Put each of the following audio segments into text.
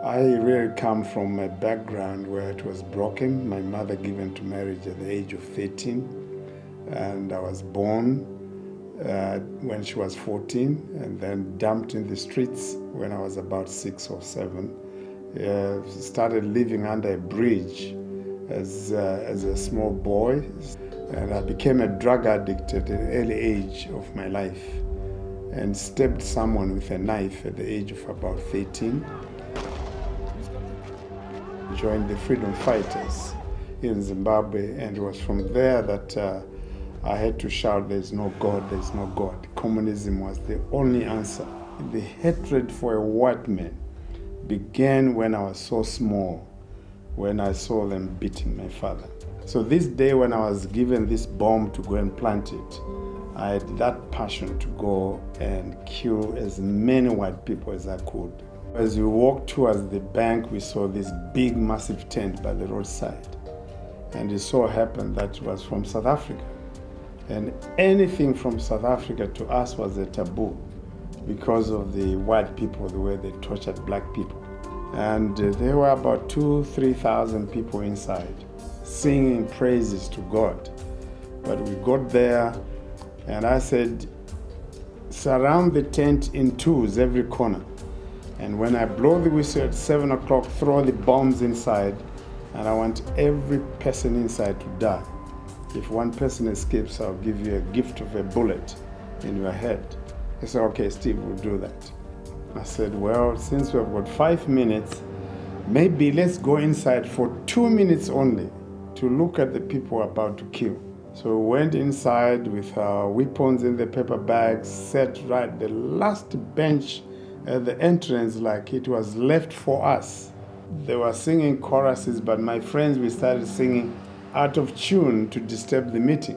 I really come from a background where it was broken. My mother given to marriage at the age of 13, and I was born when she was 14, and then dumped in the streets when I was about 6 or 7. Started living under a bridge as a small boy, and I became a drug addict at an early age of my life, and stabbed someone with a knife at the age of about 13. Joined the freedom fighters in Zimbabwe, and it was from there that I had to shout, "There's no God, there's no God." Communism was the only answer. The hatred for a white man began when I was so small, when I saw them beating my father. So this day when I was given this bomb to go and plant it, I had that passion to go and kill as many white people as I could. As we walked towards the bank, we saw this big, massive tent by the roadside. And it so happened that it was from South Africa. And anything from South Africa to us was a taboo because of the white people, the way they tortured black people. And there were about 2,000-3,000 people inside singing praises to God. But we got there, and I said, surround the tent in twos, every corner. And when I blow the whistle at 7 o'clock, throw the bombs inside, and I want every person inside to die. If one person escapes, I'll give you a gift of a bullet in your head. He said, okay, Steve, we'll do that. I said, well, since we've got 5 minutes, maybe let's go inside for 2 minutes only to look at the people we're about to kill. So we went inside with our weapons in the paper bags, sat right at the last bench at the entrance, like it was left for us. They were singing choruses, but my friends, we started singing out of tune to disturb the meeting.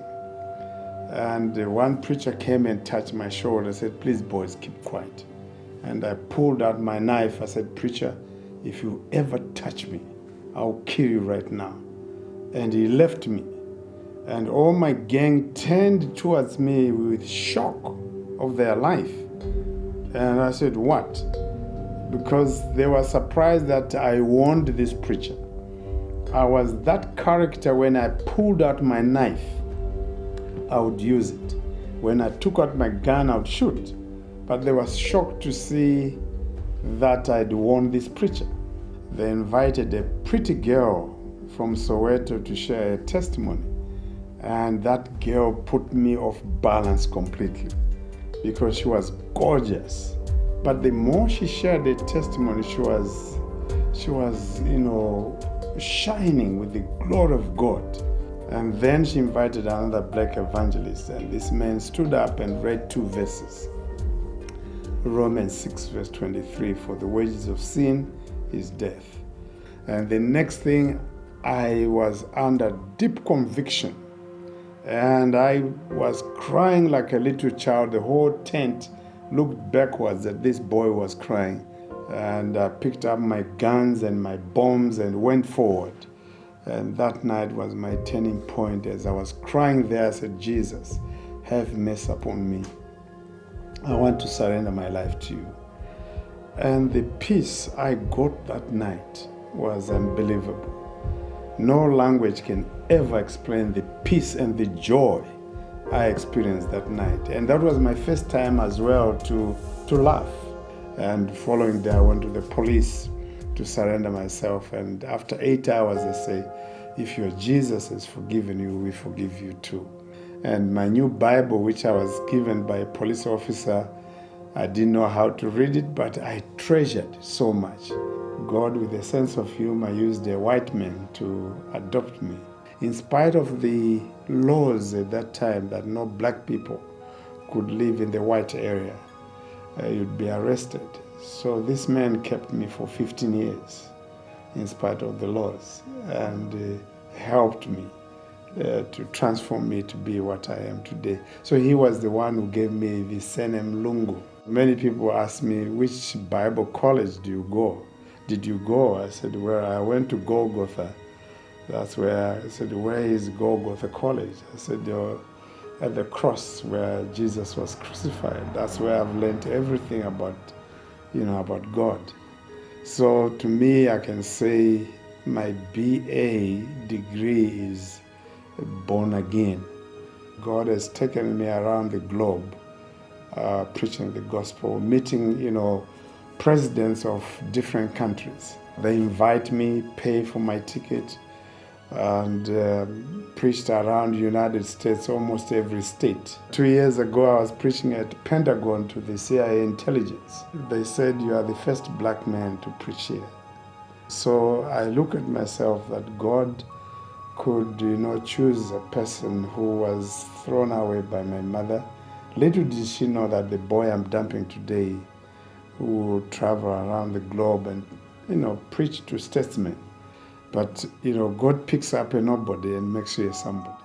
And one preacher came and touched my shoulder and said, please boys, keep quiet. And I pulled out my knife. I said, preacher, if you ever touch me, I'll kill you right now. And he left me. And all my gang turned towards me with shock of their life. And I said, what? Because they were surprised that I warned this preacher. I was that character. When I pulled out my knife, I would use it. When I took out my gun, I would shoot. But they were shocked to see that I'd warned this preacher. They invited a pretty girl from Soweto to share a testimony. And that girl put me off balance completely because she was gorgeous. But the more she shared the testimony, she was, shining with the glory of God. And then she invited another black evangelist, and this man stood up and read 2 verses. Romans 6 verse 23, for the wages of sin is death. And the next thing, I was under deep conviction, and I was crying like a little child. The whole tent looked backwards that this boy was crying. And I picked up my guns and my bombs and went forward. And that night was my turning point. As I was crying there, I said, Jesus, have mercy upon me. I want to surrender my life to you. And the peace I got that night was unbelievable. No language can ever explain the peace and the joy I experienced that night. And that was my first time as well to laugh. And following that, I went to the police to surrender myself. And after 8 hours, they say, if your Jesus has forgiven you, we forgive you too. And my new Bible, which I was given by a police officer, I didn't know how to read it, but I treasured so much. God, with a sense of humor, used a white man to adopt me. In spite of the laws at that time that no black people could live in the white area, you'd be arrested. So this man kept me for 15 years in spite of the laws, and helped me to transform me to be what I am today. So he was the one who gave me the surname Lungu. Many people ask me, which Bible college did you go? I said, well, I went to Golgotha. That's where I said, where is Golgotha College? I said, at the cross where Jesus was crucified. That's where I've learned everything about God. So to me, I can say my BA degree is born again. God has taken me around the globe, preaching the gospel, meeting, presidents of different countries. They invite me, pay for my ticket, and preached around the United States, almost every state. 2 years ago, I was preaching at Pentagon to the CIA intelligence. They said, "You are the first black man to preach here." So I look at myself that God could, choose a person who was thrown away by my mother. Little did she know that the boy I'm dumping today will travel around the globe and, preach to statesmen. But, God picks up a nobody and makes you a somebody.